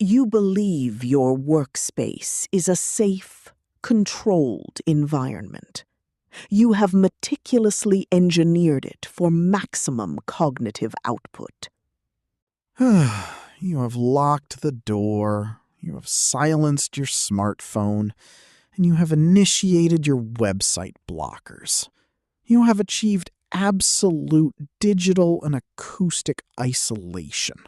You believe your workspace is a safe, controlled environment. You have meticulously engineered it for maximum cognitive output. You have locked the door, you have silenced your smartphone, and you have initiated your website blockers. You have achieved absolute digital and acoustic isolation.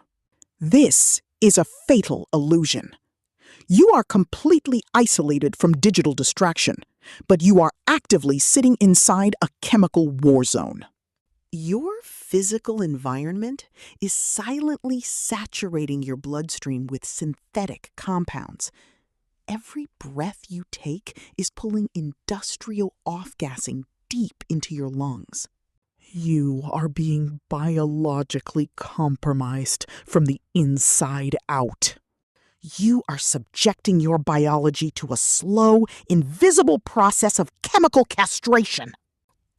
This is a fatal illusion. You are completely isolated from digital distraction, but you are actively sitting inside a chemical war zone. Your physical environment is silently saturating your bloodstream with synthetic compounds. Every breath you take is pulling industrial off-gassing deep into your lungs. You are being biologically compromised from the inside out. You are subjecting your biology to a slow, invisible process of chemical castration.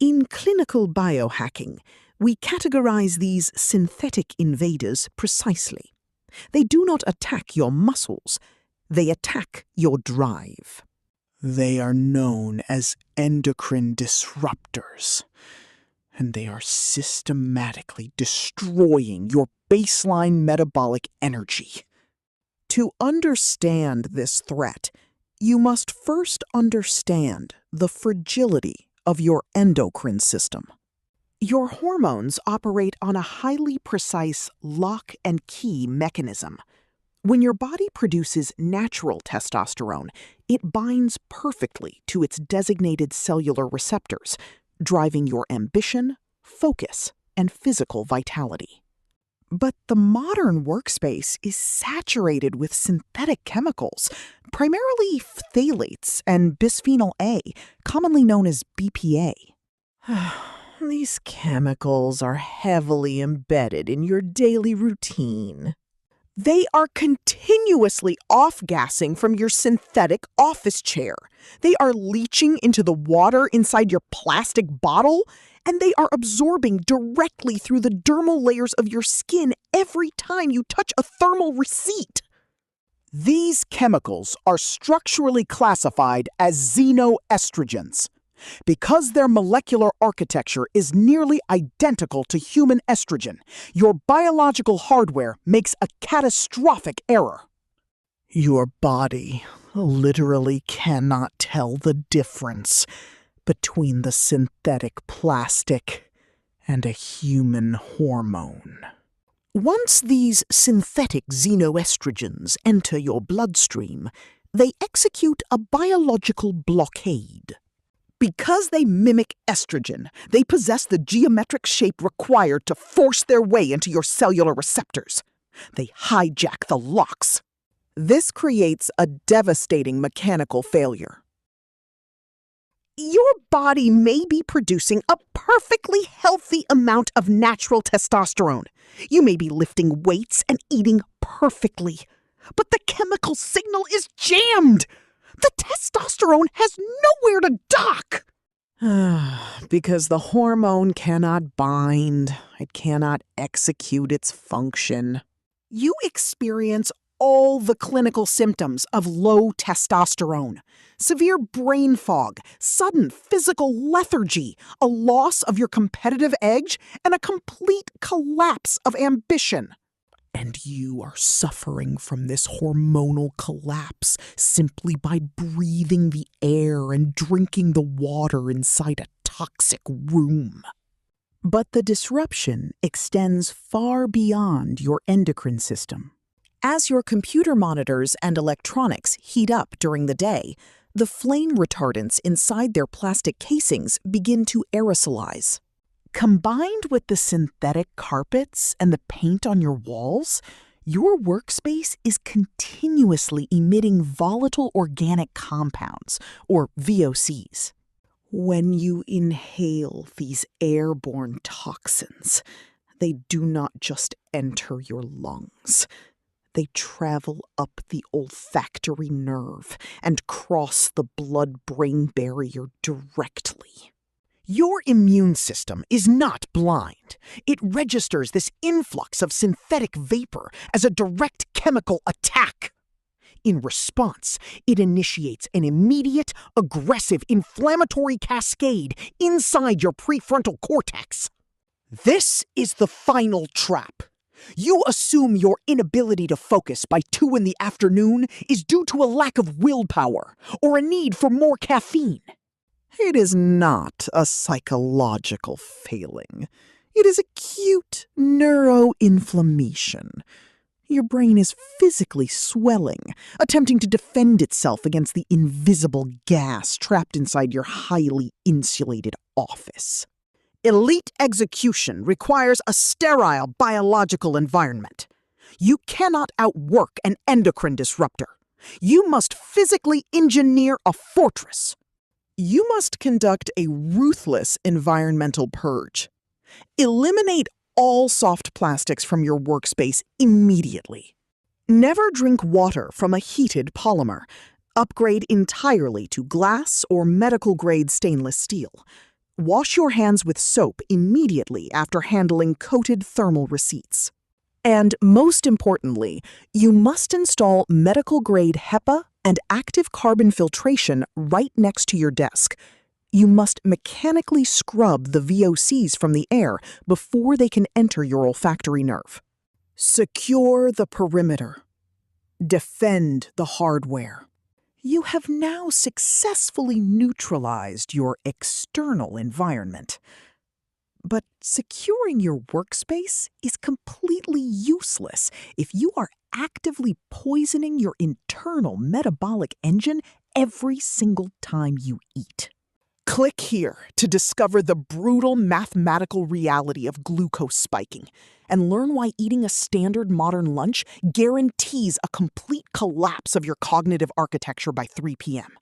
In clinical biohacking, we categorize these synthetic invaders precisely. They do not attack your muscles, they attack your drive. They are known as endocrine disruptors, and they are systematically destroying your baseline metabolic energy. To understand this threat, you must first understand the fragility of your endocrine system. Your hormones operate on a highly precise lock and key mechanism. When your body produces natural testosterone, it binds perfectly to its designated cellular receptors, driving your ambition, focus, and physical vitality. But the modern workspace is saturated with synthetic chemicals, primarily phthalates and bisphenol A, commonly known as BPA. These chemicals are heavily embedded in your daily routine. They are continuously off-gassing from your synthetic office chair. They are leaching into the water inside your plastic bottle, and they are absorbing directly through the dermal layers of your skin every time you touch a thermal receipt. These chemicals are structurally classified as xenoestrogens. Because their molecular architecture is nearly identical to human estrogen, your biological hardware makes a catastrophic error. Your body literally cannot tell the difference between the synthetic plastic and a human hormone. Once these synthetic xenoestrogens enter your bloodstream, they execute a biological blockade. Because they mimic estrogen, they possess the geometric shape required to force their way into your cellular receptors. They hijack the locks. This creates a devastating mechanical failure. Your body may be producing a perfectly healthy amount of natural testosterone. You may be lifting weights and eating perfectly. But the chemical signal is jammed. The testosterone has nowhere to dock. Because the hormone cannot bind, it cannot execute its function. You experience all the clinical symptoms of low testosterone: severe brain fog, sudden physical lethargy, a loss of your competitive edge, and a complete collapse of ambition. And you are suffering from this hormonal collapse simply by breathing the air and drinking the water inside a toxic room. But the disruption extends far beyond your endocrine system. As your computer monitors and electronics heat up during the day, the flame retardants inside their plastic casings begin to aerosolize. Combined with the synthetic carpets and the paint on your walls, your workspace is continuously emitting volatile organic compounds, or VOCs. When you inhale these airborne toxins, they do not just enter your lungs. They travel up the olfactory nerve and cross the blood-brain barrier directly. Your immune system is not blind. It registers this influx of synthetic vapor as a direct chemical attack. In response, it initiates an immediate, aggressive, inflammatory cascade inside your prefrontal cortex. This is the final trap. You assume your inability to focus by 2 in the afternoon is due to a lack of willpower or a need for more caffeine. It is not a psychological failing. It is acute neuroinflammation. Your brain is physically swelling, attempting to defend itself against the invisible gas trapped inside your highly insulated office. Elite execution requires a sterile biological environment. You cannot outwork an endocrine disruptor. You must physically engineer a fortress. You must conduct a ruthless environmental purge. Eliminate all soft plastics from your workspace immediately. Never drink water from a heated polymer. Upgrade entirely to glass or medical-grade stainless steel. Wash your hands with soap immediately after handling coated thermal receipts. And most importantly, you must install medical-grade HEPA and active carbon filtration right next to your desk. You must mechanically scrub the VOCs from the air before they can enter your olfactory nerve. Secure the perimeter. Defend the hardware. You have now successfully neutralized your external environment. But securing your workspace is completely useless if you are actively poisoning your internal metabolic engine every single time you eat. Click here to discover the brutal mathematical reality of glucose spiking and learn why eating a standard modern lunch guarantees a complete collapse of your cognitive architecture by 3 p.m.